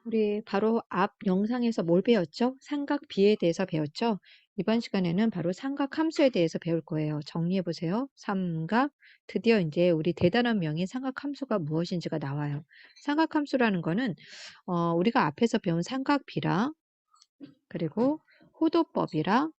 우리 바로 앞 영상에서 뭘 배웠죠? 삼각비에 대해서 배웠죠? 이번 시간에는 바로 삼각함수에 대해서 배울 거예요. 정리해 보세요. 삼각, 드디어 이제 우리 대단한 명인 삼각함수가 무엇인지가 나와요. 삼각함수라는 거는 우리가 앞에서 배운 삼각비랑 그리고 호도법이랑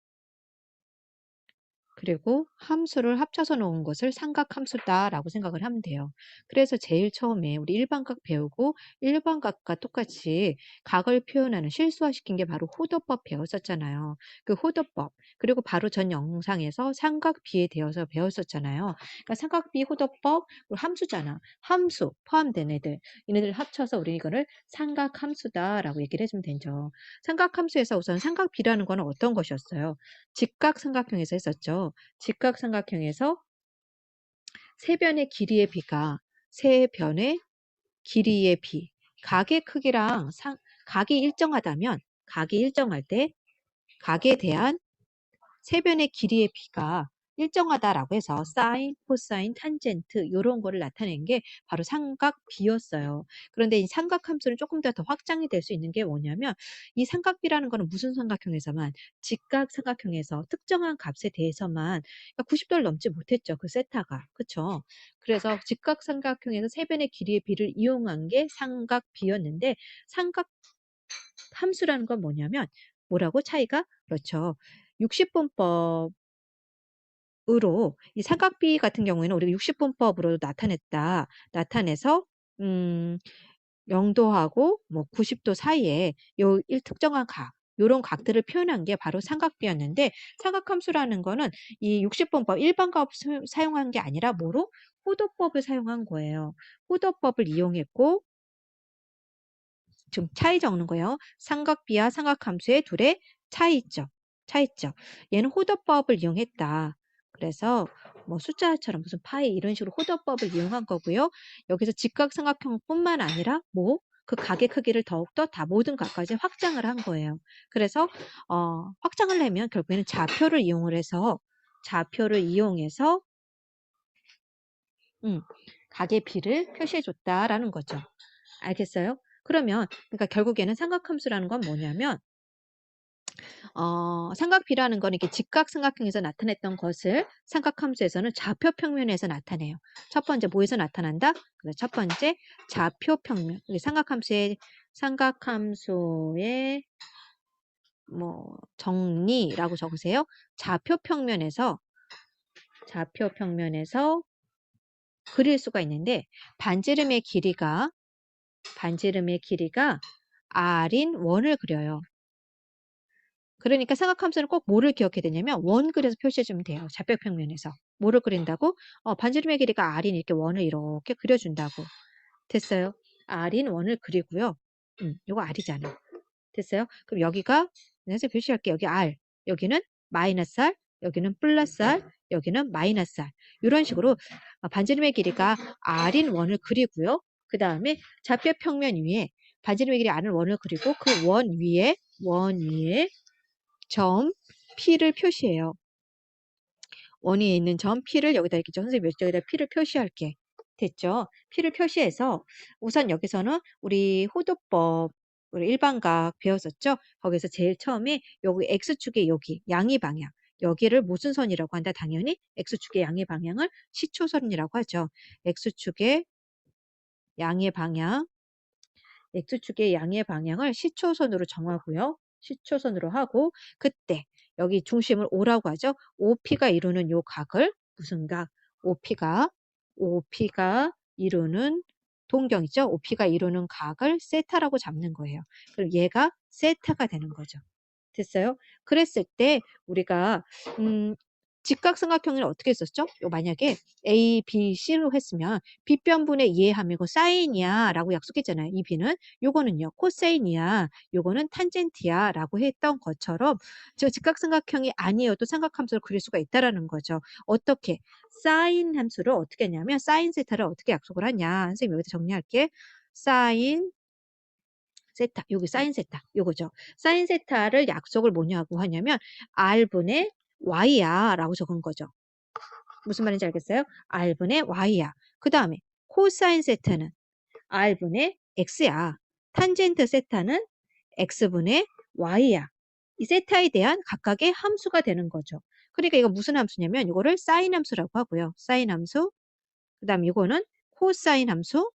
그리고 함수를 합쳐서 놓은 것을 삼각함수다라고 생각을 하면 돼요. 그래서 제일 처음에 우리 일반각 배우고 일반각과 똑같이 각을 표현하는 실수화시킨 게 바로 호도법 배웠었잖아요. 그 호도법 그리고 바로 전 영상에서 삼각비에 대해서 배웠었잖아요. 그러니까 삼각비, 호도법, 그리고 함수잖아. 함수 포함된 애들. 얘네들 합쳐서 우리 이거를 삼각함수다라고 얘기를 해주면 되죠. 삼각함수에서 우선 삼각비라는 거는 어떤 것이었어요? 직각삼각형에서 했었죠. 직각삼각형에서 세 변의 길이의 비가 세 변의 길이의 비 각의 크기랑 각이 일정하다면 각이 일정할 때 각에 대한 세 변의 길이의 비가 일정하다라고 해서 사인, 코사인, 탄젠트 이런 거를 나타낸 게 바로 삼각비였어요. 그런데 이 삼각함수는 조금 더 확장이 될 수 있는 게 뭐냐면 이 삼각비라는 거는 무슨 삼각형에서만 직각삼각형에서 특정한 값에 대해서만 90도를 넘지 못했죠. 그 세타가. 그쵸? 그래서 직각삼각형에서 세 변의 길이의 비를 이용한 게 삼각비였는데 삼각함수라는 건 뭐냐면 뭐라고 차이가? 그렇죠. 60분법 으로 이 삼각비 같은 경우에는 우리가 60분법으로 나타내서 0도하고 뭐 90도 사이에 요 특정한 각 요런 각들을 표현한 게 바로 삼각비였는데 삼각함수라는 거는 이 60분법 일반값 사용한 게 아니라 뭐로? 호도법을 사용한 거예요. 호도법을 이용했고 지금 차이 적는 거예요. 삼각비와 삼각함수의 둘의 차이점. 차이점. 얘는 호도법을 이용했다. 그래서 뭐 숫자처럼 무슨 파이 이런 식으로 호도법을 이용한 거고요. 여기서 직각삼각형뿐만 아니라 뭐 그 각의 크기를 더욱더 다 모든 각까지 확장을 한 거예요. 그래서 확장을 하면 결국에는 좌표를 이용해서 각의 비를 표시해 줬다라는 거죠. 알겠어요? 그러면 그러니까 결국에는 삼각함수라는 건 뭐냐면 삼각비라는 거는 이렇게 직각삼각형에서 나타냈던 것을 삼각함수에서는 좌표평면에서 나타내요. 첫 번째 뭐에서 나타난다? 그래서 첫 번째 좌표평면. 여기 삼각함수의 뭐 정리라고 적으세요. 좌표평면에서 그릴 수가 있는데 반지름의 길이가 r인 원을 그려요. 그러니까 삼각함수는 꼭 뭐를 기억해야 되냐면 원 그려서 표시해주면 돼요. 좌표평면에서. 뭐를 그린다고? 반지름의 길이가 r인 이렇게 원을 이렇게 그려준다고. 됐어요? r인 원을 그리고요. 요거 r이잖아. 됐어요? 그럼 여기가 그래서 표시할게요. 여기 r, 여기는 마이너스 r, 여기는 플러스 r, 여기는 마이너스 r. 이런 식으로 반지름의 길이가 r인 원을 그리고요. 그 다음에 좌표평면 위에 반지름의 길이 r인 원을 그리고 그 원 위에 점 P를 표시해요. 원위에 있는 점 P를 여기다 이렇게 선생님 여기다 P를 표시할게. 됐죠? P를 표시해서 우선 여기서는 우리 호도법 우리 일반각 배웠었죠? 거기서 제일 처음에 여기 X축의 여기 양의 방향 여기를 무슨 선이라고 한다? 당연히 X축의 양의 방향을 시초선이라고 하죠. X축의 양의 방향을 시초선으로 정하고요. 시초선으로 하고 그때 여기 중심을 O라고 하죠. OP가 이루는 요 각을 무슨 각? OP가 이루는 동경 있죠? OP가 이루는 각을 세타라고 잡는 거예요. 그럼 얘가 세타가 되는 거죠. 됐어요? 그랬을 때 우리가 직각삼각형을 어떻게 썼죠? 만약에 A, B, C로 했으면 B변분의 2의 함이고 사인이야 라고 약속했잖아요. 이 B는 요거는요 코사인이야 요거는 탄젠트야 라고 했던 것처럼 저 직각삼각형이 아니어도 삼각함수를 그릴 수가 있다라는 거죠. 어떻게? 사인 함수를 어떻게 했냐면 사인 세타를 어떻게 약속을 하냐. 선생님 여기다 정리할게. 사인 세타, 여기 사인 세타, 요거죠. 사인 세타를 약속을 뭐냐고 하냐면 r분의 y야 라고 적은 거죠. 무슨 말인지 알겠어요? r분의 y야. 그 다음에 코사인 세타는 r분의 x야. 탄젠트 세타는 x분의 y야. 이 세타에 대한 각각의 함수가 되는 거죠. 그러니까 이거 무슨 함수냐면 이거를 사인 함수라고 하고요. 사인 함수, 그다음 이거는 코사인 함수,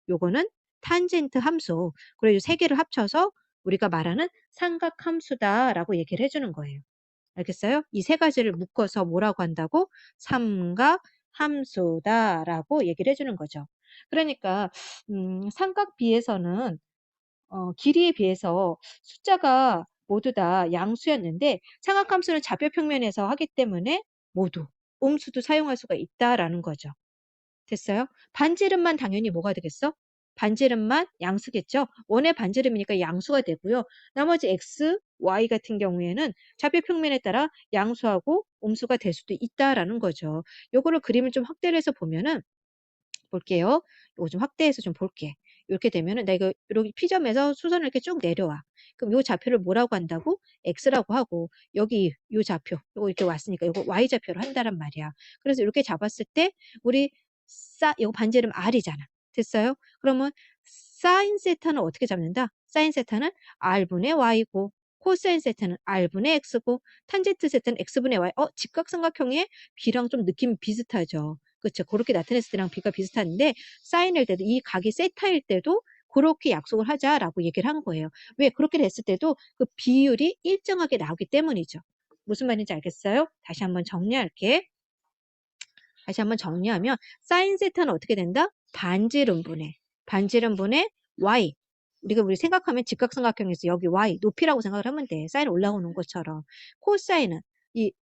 요거는 탄젠트 함수. 그리고 이 세 개를 합쳐서 우리가 말하는 삼각함수다라고 얘기를 해주는 거예요. 알겠어요? 이 세 가지를 묶어서 뭐라고 한다고? 삼각함수다라고 얘기를 해주는 거죠. 그러니까 삼각비에서는 길이에 비해서 숫자가 모두 다 양수였는데 삼각함수는 좌표 평면에서 하기 때문에 모두 음수도 사용할 수가 있다라는 거죠. 됐어요? 반지름만 당연히 뭐가 되겠어? 반지름만 양수겠죠? 원의 반지름이니까 양수가 되고요. 나머지 x, y 같은 경우에는 좌표 평면에 따라 양수하고 음수가 될 수도 있다라는 거죠. 요거를 그림을 좀 확대를 해서 보면은 볼게요. 이거 좀 확대해서 좀 볼게. 이렇게 되면은 나 이거 이렇게 P점에서 수선을 이렇게 쭉 내려와. 그럼 요 좌표를 뭐라고 한다고? X라고 하고 여기 요 좌표 요거 이렇게 왔으니까 요거 Y 좌표로 한다란 말이야. 그래서 이렇게 잡았을 때 우리 요거 반지름 R이잖아. 됐어요? 그러면 사인 세타는 어떻게 잡는다? 사인 세타는 R분의 Y고 코사인 세타는 R분의 X고 탄젠트 세타는 X분의 Y. 직각삼각형의 B랑 좀 느낌이 비슷하죠. 그쵸. 그렇게 나타냈을 때랑 B가 비슷한데 사인일 때도 이 각이 세타일 때도 그렇게 약속을 하자라고 얘기를 한 거예요. 왜? 그렇게 됐을 때도 그 비율이 일정하게 나오기 때문이죠. 무슨 말인지 알겠어요? 다시 한번 정리할게. 다시 한번 정리하면 사인 세타는 어떻게 된다? 반지름분의 y. 우리 생각하면 직각삼각형에서 여기 y 높이라고 생각을 하면 돼. 사인 올라오는 것처럼. 코사인은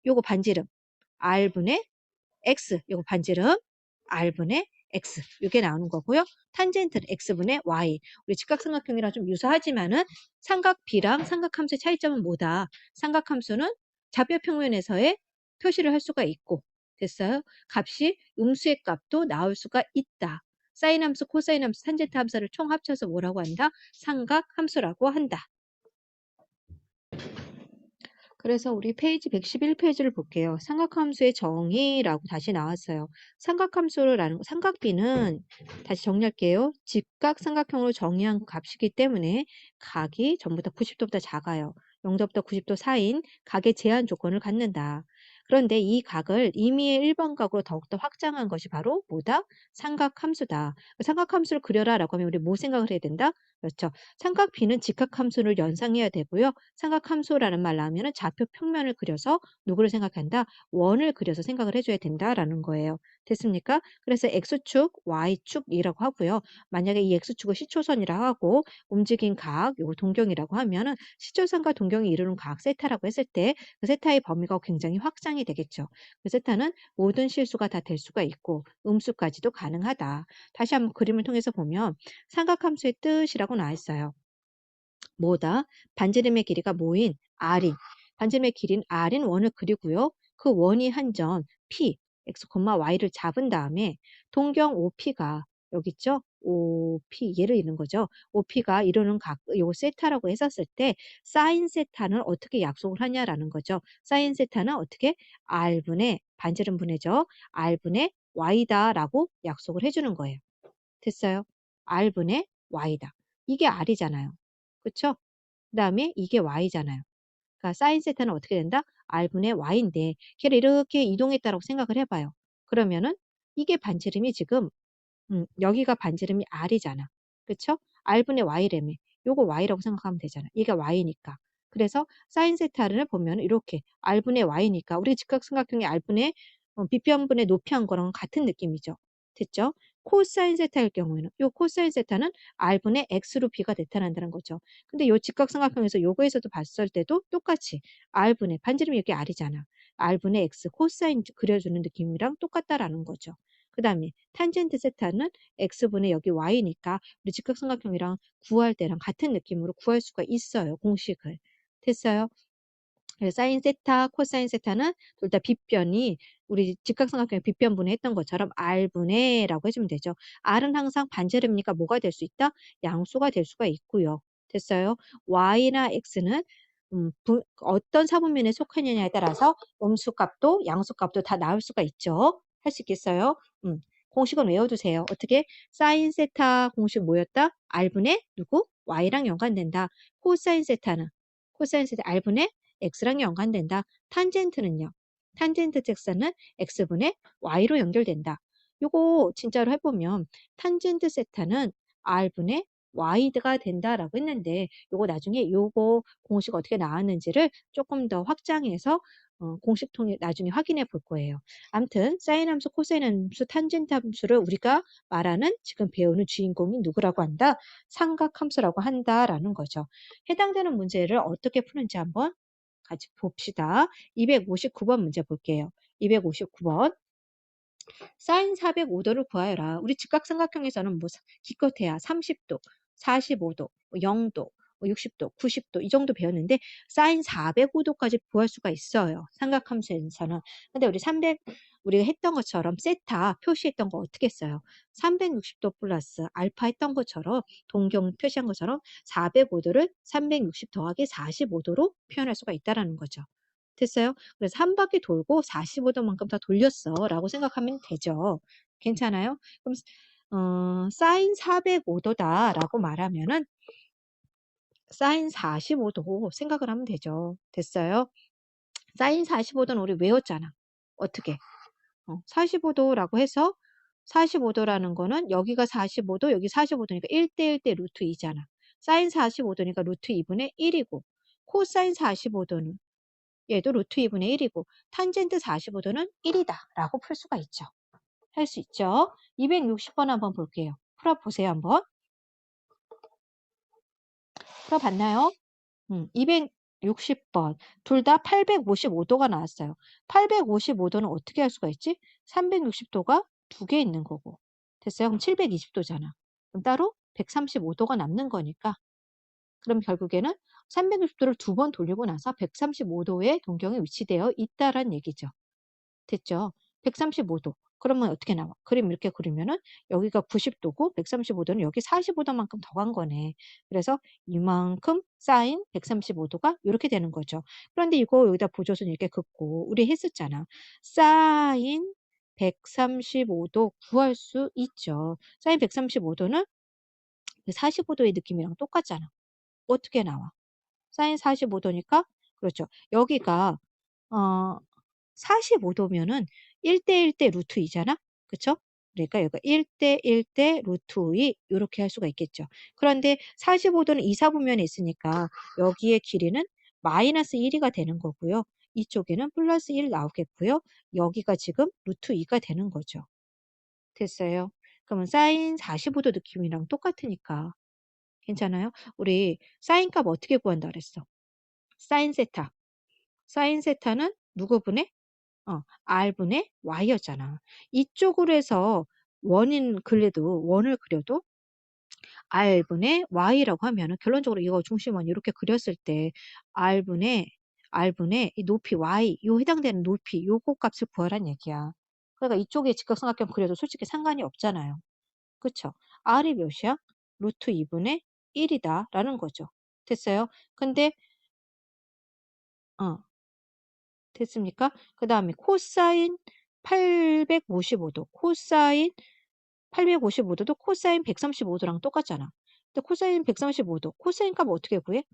요거 반지름 r분의 x, 요거 반지름 r분의 x 이게 나오는 거고요. 탄젠트는 x분의 y. 우리 직각삼각형이랑 좀 유사하지만은 삼각 B랑 삼각함수의 차이점은 뭐다? 삼각함수는 좌표 평면에서의 표시를 할 수가 있고 됐어요? 값이 음수의 값도 나올 수가 있다. 사인 함수, 코사인 함수, 탄젠트 함수를 총 합쳐서 뭐라고 한다? 삼각함수라고 한다. 그래서 우리 페이지 111페이지를 볼게요. 삼각함수의 정의라고 다시 나왔어요. 삼각함수를 아는 삼각비는 다시 정리할게요. 직각삼각형으로 정의한 값이기 때문에 각이 전부 다 90도보다 작아요. 0도부터 90도 사이인 각의 제한 조건을 갖는다. 그런데 이 각을 임의의 일반각으로 더욱더 확장한 것이 바로 뭐다? 삼각함수다. 삼각함수를 그려라 라고 하면 우리 뭐 생각을 해야 된다? 그렇죠. 삼각비는 직각함수를 연상해야 되고요. 삼각함수라는 말 나오면 좌표 평면을 그려서 누구를 생각한다? 원을 그려서 생각을 해줘야 된다라는 거예요. 됐습니까? 그래서 X축, Y축이라고 하고요. 만약에 이 X축을 시초선이라고 하고 움직인 각, 요거 동경이라고 하면은 시초선과 동경이 이루는 각 세타라고 했을 때 그 세타의 범위가 굉장히 확장이 되겠죠. 그 세타는 모든 실수가 다 될 수가 있고 음수까지도 가능하다. 다시 한번 그림을 통해서 보면 삼각함수의 뜻이라고 나와 있어요. 뭐다? 반지름의 길이가 뭐인 R인. 반지름의 길이인 R인 원을 그리고요. 그 원이 한 점 P, X, Y를 잡은 다음에 동경 OP가 여기 있죠? OP 얘를 이루는 거죠. OP가 이루는 각, 요 세타라고 했었을 때 사인 세타는 어떻게 약속을 하냐라는 거죠. 사인 세타는 어떻게 R분의 반지름분해죠. R분의 Y다라고 약속을 해주는 거예요. 됐어요? R분의 Y다. 이게 R이잖아요. 그쵸? 그 다음에 이게 Y잖아요. 그러니까 사인 세타는 어떻게 된다? R분의 Y인데 걔를 이렇게 이동했다라고 생각을 해봐요. 그러면은 이게 반지름이 지금 여기가 반지름이 R이잖아. 그쵸? R분의 Y래매. 요거 Y라고 생각하면 되잖아. 얘가 Y니까. 그래서 사인 세타를 보면 이렇게 R분의 Y니까 우리 직각삼각형의 R분의 빗변분의 높이 한 거랑 같은 느낌이죠. 됐죠? 코사인 세타일 경우에는 요 코사인 세타는 R분의 X로 B가 나타난다는 거죠. 근데 요 직각삼각형에서 요거에서도 봤을 때도 똑같이 R분의 반지름이 여기 R이잖아. R분의 X 코사인 그려주는 느낌이랑 똑같다라는 거죠. 그 다음에 탄젠트 세타는 x분의 여기 y니까 우리 직각삼각형이랑 구할 때랑 같은 느낌으로 구할 수가 있어요. 공식을. 됐어요? 그래서 사인 세타, 코사인 세타는 둘 다 빗변이 우리 직각삼각형의 빗변분해 했던 것처럼 R분의라고 해주면 되죠. R은 항상 반지름이니까 뭐가 될 수 있다? 양수가 될 수가 있고요. 됐어요? Y나 X는 어떤 사분면에 속하느냐에 따라서 음수값도 양수값도 다 나올 수가 있죠. 할 수 있겠어요? 공식은 외워두세요. 어떻게? 사인 세타 공식 뭐였다? R분의 누구? y랑 연관된다. 코사인 세타는 코사인 세타 r분의 x랑 연관된다. 탄젠트는요. 탄젠트 직선은 x분의 y로 연결된다. 요거 진짜로 해보면 탄젠트 세타는 r분의 y가 된다라고 했는데 요거 나중에 요거 공식 어떻게 나왔는지를 조금 더 확장해서 공식 통해 나중에 확인해 볼 거예요. 아무튼 사인 함수, 코사인 함수, 탄젠트 함수를 우리가 말하는 지금 배우는 주인공이 누구라고 한다? 삼각함수라고 한다라는 거죠. 해당되는 문제를 어떻게 푸는지 한번 같이 봅시다. 259번 문제 볼게요. 259번. 사인 405도를 구하여라. 우리 직각삼각형에서는 뭐 기껏해야 30도, 45도, 0도, 60도, 90도 이 정도 배웠는데 사인 405도까지 구할 수가 있어요. 삼각함수에서는. 근데 우리가 했던 것처럼 세타 표시했던 거 어떻게 써요? 360도 플러스 알파 했던 것처럼 동경 표시한 것처럼 405도를 360 더하기 45도로 표현할 수가 있다라는 거죠. 됐어요? 그래서 한 바퀴 돌고 45도만큼 더 돌렸어 라고 생각하면 되죠. 괜찮아요? 그럼 사인 405도다 라고 말하면은 사인 45도 생각을 하면 되죠. 됐어요? 사인 45도는 우리 외웠잖아. 어떻게? 45도라고 해서 45도라는 거는 여기가 45도, 여기 45도니까 1대 1대 루트 2잖아. 사인 45도니까 루트 2분의 1이고 코사인 45도는 얘도 루트 2분의 1이고 탄젠트 45도는 1이다 라고 풀 수가 있죠. 할 수 있죠. 260번 한번 볼게요. 풀어보세요 한번. 풀어봤나요? 260번. 둘 다 855도가 나왔어요. 855도는 어떻게 할 수가 있지? 360도가 두 개 있는 거고. 됐어요? 그럼 720도잖아. 그럼 따로 135도가 남는 거니까. 그럼 결국에는 360도를 두 번 돌리고 나서 135도의 동경에 위치되어 있다란 얘기죠. 됐죠? 135도. 그러면 어떻게 나와? 그림 이렇게 그리면은 여기가 90도고 135도는 여기 45도만큼 더 간 거네. 그래서 이만큼 사인 135도가 이렇게 되는 거죠. 그런데 이거 여기다 보조선 이렇게 긋고 우리 했었잖아. 사인 135도 구할 수 있죠. 사인 135도는 45도의 느낌이랑 똑같잖아. 어떻게 나와? 사인 45도니까 그렇죠. 여기가 어 45도면은 1대 1대 루트 2잖아. 그쵸? 그러니까 여기가 1대 1대 루트 2 요렇게 할 수가 있겠죠. 그런데 45도는 이사분면에 있으니까 여기의 길이는 마이너스 1이가 되는 거고요. 이쪽에는 플러스 1 나오겠고요. 여기가 지금 루트 2가 되는 거죠. 됐어요. 그러면 사인 45도 느낌이랑 똑같으니까 괜찮아요? 우리 사인 값 어떻게 구한다 그랬어? 사인 세타. 사인 세타는 누구 분의 r분의 y였잖아. 이쪽으로 해서 원을 그려도 r분의 y라고 하면은 결론적으로 이거 중심원 이렇게 그렸을 때 r분의 이 높이 y 요 해당되는 높이 요거 값을 구하란 얘기야. 그러니까 이쪽에 직각삼각형 그려도 솔직히 상관이 없잖아요. 그쵸? r이 몇이야? 루트 2분의 1이다 라는 거죠. 됐어요? 근데 어 됐습니까? 그 다음에 코사인 855도, 코사인 855도도 코사인 135도랑 똑같잖아. 근데 코사인 135도, 코사인 값 어떻게 구해?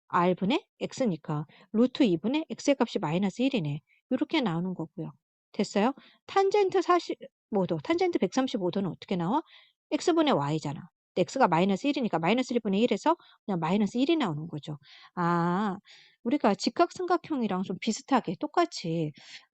r분의 x니까 루트 2분의 x의 값이 마이너스 1이네. 이렇게 나오는 거고요. 됐어요? 탄젠트 45도, 탄젠트 135도는 어떻게 나와? x분의 y잖아. 근데 x가 마이너스 1이니까 마이너스 1분의 1에서 그냥 마이너스 1이 나오는 거죠. 아, 우리가 직각삼각형이랑 좀 비슷하게 똑같이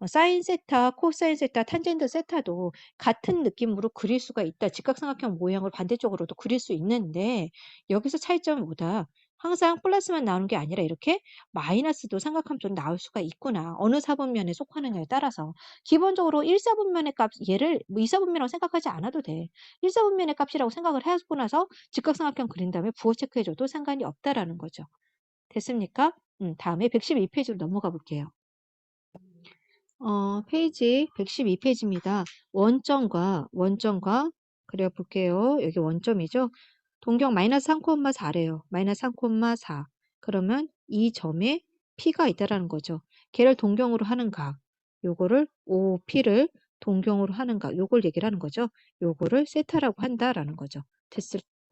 사인 세타, 코사인 세타, 탄젠트 세타도 같은 느낌으로 그릴 수가 있다. 직각삼각형 모양을 반대쪽으로도 그릴 수 있는데 여기서 차이점은 뭐다? 항상 플러스만 나오는 게 아니라 이렇게 마이너스도 삼각함수로 나올 수가 있구나. 어느 사분면에 속하느냐에 따라서. 기본적으로 1사분면의 값, 얘를 뭐 2사분면이라고 생각하지 않아도 돼. 1사분면의 값이라고 생각을 하고 나서 직각삼각형 그린 다음에 부호 체크해줘도 상관이 없다라는 거죠. 됐습니까? 다음에 112페이지로 넘어가 볼게요. 페이지 112페이지입니다. 원점과 그려 볼게요. 여기 원점이죠. 동경 마이너스 3,4래요. 마이너스 3,4. 그러면 이 점에 P가 있다라는 거죠. 걔를 동경으로 하는 각. 요거를 OP를 동경으로 하는 각. 요걸 얘기를 하는 거죠. 요거를 세타라고 한다라는 거죠.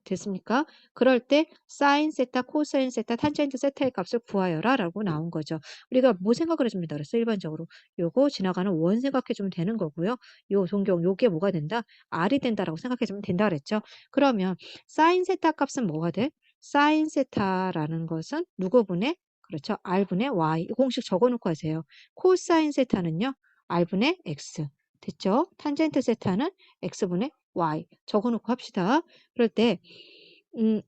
됐습니까? 그럴 때 사인 세타, 코사인 세타, 탄젠트 세타의 값을 구하여라 라고 나온 거죠. 우리가 뭐 생각을 해줍니다 그랬어 일반적으로. 요거 지나가는 원 생각해주면 되는 거고요. 요 동경 요게 뭐가 된다? R이 된다라고 생각해주면 된다 그랬죠. 그러면 사인 세타 값은 뭐가 돼? 사인 세타라는 것은 누구분의? 그렇죠. R분의 Y. 이 공식 적어놓고 하세요. 코사인 세타는요. R분의 X. 됐죠? 탄젠트 세타는 X분의 Y. 적어놓고 합시다. 그럴 때 음,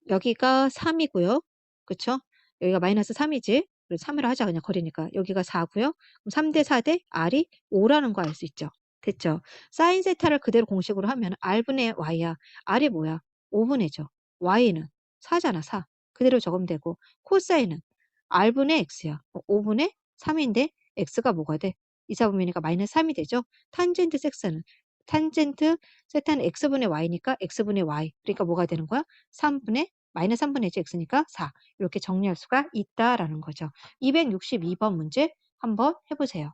여기가 3이고요. 그쵸? 여기가 마이너스 3이지. 그래서 3으로 하자 그냥 거리니까. 여기가 4고요. 그럼 3대 4대 R이 5라는 거 알 수 있죠. 됐죠? 사인 세타를 그대로 공식으로 하면 R분의 Y야. R이 뭐야? 5분의 죠. Y는 4잖아. 4. 그대로 적으면 되고 코사인은 R분의 X야. 5분의 3인데 X가 뭐가 돼? 이사분면이니까 마이너스 3이 되죠. 탄젠트 섹스는 탄젠트 세타는 X분의 Y니까 X분의 Y. 그러니까 뭐가 되는 거야? 3분의 마이너스 3분의 1 X니까 4. 이렇게 정리할 수가 있다라는 거죠. 262번 문제 한번 해보세요.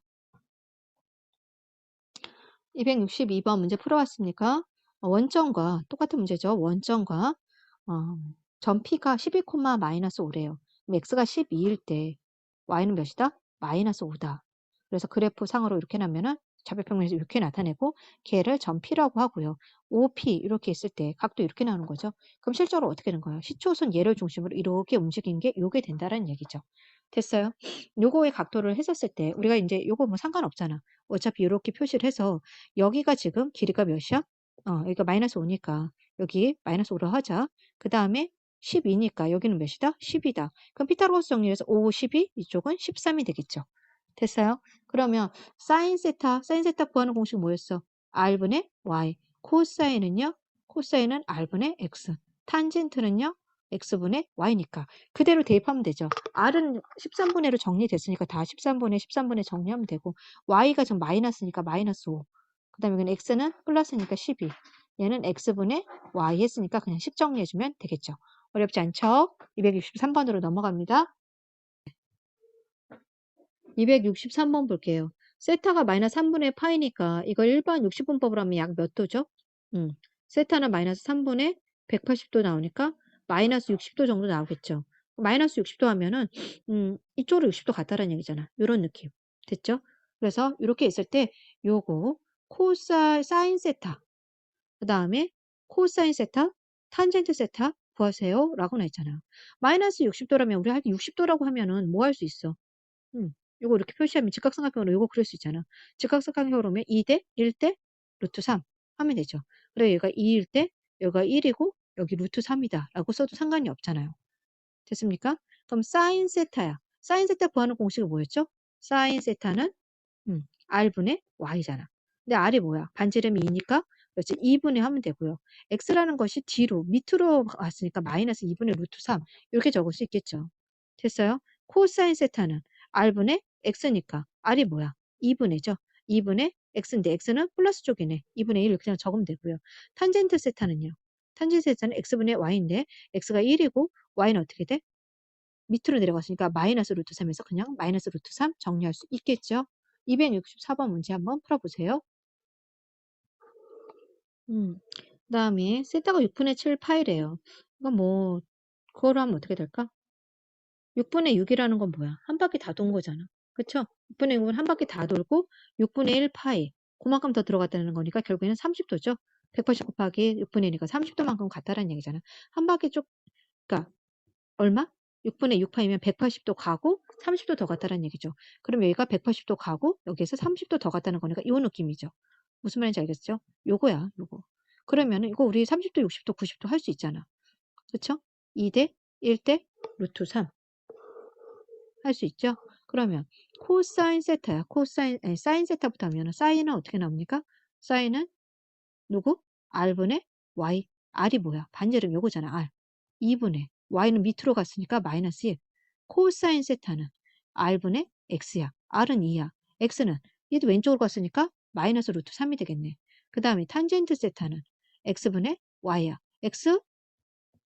262번 문제 풀어왔습니까? 원점과 똑같은 문제죠. 원점과 점 P가 12, 마이너스 5래요. 그럼 X가 12일 때 Y는 몇이다? 마이너스 5다. 그래서 그래프 상으로 이렇게 나면은 좌표평면에서 이렇게 나타내고 걔를 점 P라고 하고요. OP 이렇게 있을 때 각도 이렇게 나오는 거죠. 그럼 실제로 어떻게 되는 거예요? 시초선 얘를 중심으로 이렇게 움직인 게 요게 된다는 얘기죠. 됐어요? 요거의 각도를 했었을 때 우리가 이제 요거 뭐 상관없잖아. 어차피 이렇게 표시를 해서 여기가 지금 길이가 몇이야? 여기가 마이너스 5니까 여기 마이너스 5로 하자. 그 다음에 12니까 여기는 몇이다? 10이다. 그럼 피타고라스 정리해서 5, 12 이쪽은 13이 되겠죠. 됐어요? 그러면 사인 세타 구하는 공식 뭐였어? R분의 Y. 코사인은요? 코사인은 R분의 X. 탄젠트는요? X분의 Y니까. 그대로 대입하면 되죠. R은 13분의 1로 정리됐으니까 다 13분의 13분의 정리하면 되고 Y가 좀 마이너스니까 마이너스 5. 그 다음에 여기는 X는 플러스니까 12. 얘는 X분의 Y 했으니까 그냥 10 정리해주면 되겠죠. 어렵지 않죠? 263번으로 넘어갑니다. 263번 볼게요. 세타가 마이너스 3분의 파이니까 이걸 일반 60분법으로 하면 약 몇 도죠? 세타는 마이너스 3분의 180도 나오니까 마이너스 60도 정도 나오겠죠. 마이너스 60도 하면은 이쪽으로 60도 같다라는 얘기잖아. 이런 느낌. 됐죠? 그래서 이렇게 있을 때 요거 사인 세타 그 다음에 코사인 세타, 탄젠트 세타 구하세요 라고 나 있잖아. 마이너스 60도라면 우리 할 때 60도라고 하면은 뭐 할 수 있어? 요거 이렇게 표시하면 직각삼각형으로 요거 그릴 수 있잖아. 직각삼각형으로 하면 2대 1대 루트 3 하면 되죠. 그래 얘가 2일 때 여기가 1이고 여기 루트 3이다 라고 써도 상관이 없잖아요. 됐습니까? 그럼 사인 세타야. 사인 세타 구하는 공식이 뭐였죠? 사인 세타는 R분의 Y잖아. 근데 R이 뭐야? 반지름이 2니까 그렇지 2분의 하면 되고요. X라는 것이 뒤로 밑으로 왔으니까 마이너스 2분의 루트 3 이렇게 적을 수 있겠죠. 됐어요? 코사인 세타는 R분의 X니까 R이 뭐야? 2분의죠. 2분의 X인데 X는 플러스 쪽이네. 2분의 1 그냥 적으면 되고요. 탄젠트 세타는요. 탄젠트 세타는 X분의 Y인데 X가 1이고 Y는 어떻게 돼? 밑으로 내려갔으니까 마이너스 루트 3에서 그냥 마이너스 루트 3 정리할 수 있겠죠. 264번 문제 한번 풀어보세요. 그 다음에 세타가 6분의 7 파이래요. 이건 뭐 그거로 하면 어떻게 될까? 6분의 6이라는 건 뭐야? 한 바퀴 다 돈 거잖아. 그쵸? 6분의 6은 한 바퀴 다 돌고 6분의 1 파이 그만큼 더 들어갔다는 거니까 결국에는 30도죠. 180 곱하기 6분의 1이니까 30도만큼 같다라는 얘기잖아. 한 바퀴 쭉 그러니까 얼마? 6분의 6파이면 180도 가고 30도 더 갔다는 얘기죠. 그럼 여기가 180도 가고 여기에서 30도 더 갔다는 거니까 이 느낌이죠. 무슨 말인지 알겠죠? 요거야, 요거. 그러면은 이거 우리 30도, 60도, 90도 할 수 있잖아. 그쵸? 2대 1대 루트 3 할 수 있죠? 그러면 코사인 세타야. 아니, 사인 세타부터 하면 사인은 어떻게 나옵니까? 사인은 누구? R분의 Y. R이 뭐야? 반지름 요거잖아. R. 2분의 Y는 밑으로 갔으니까 마이너스 1. 코사인 세타는 R분의 X야. R은 2야. X는 얘도 왼쪽으로 갔으니까 마이너스 루트 3이 되겠네. 그 다음에 탄젠트 세타는 X분의 Y야. X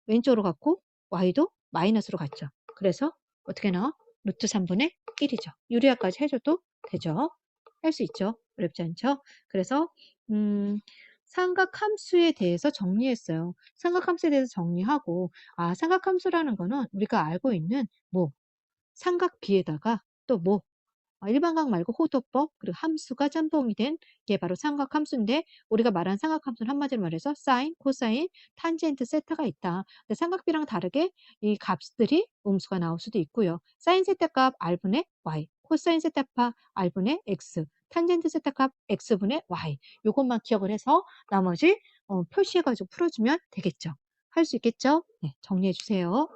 왼쪽으로 갔고 Y도 마이너스로 갔죠. 그래서 어떻게 나와? 루트 3분의 1이죠. 유리화까지 해줘도 되죠. 할 수 있죠. 어렵지 않죠? 그래서 삼각함수에 대해서 정리했어요. 삼각함수에 대해서 정리하고 삼각함수라는 거는 우리가 알고 있는 뭐 삼각비에다가 또 뭐 일반각 말고 호도법 그리고 함수가 짬뽕이 된 게 바로 삼각함수인데 우리가 말한 삼각함수는 한마디로 말해서 사인, 코사인, 탄젠트, 세타가 있다. 근데 삼각비랑 다르게 이 값들이 음수가 나올 수도 있고요. 사인 세타값 r분의 y, 코사인 세타값 r분의 x, 탄젠트 세타값 x분의 y. 요것만 기억을 해서 나머지 표시해가지고 풀어주면 되겠죠. 할 수 있겠죠? 네, 정리해 주세요.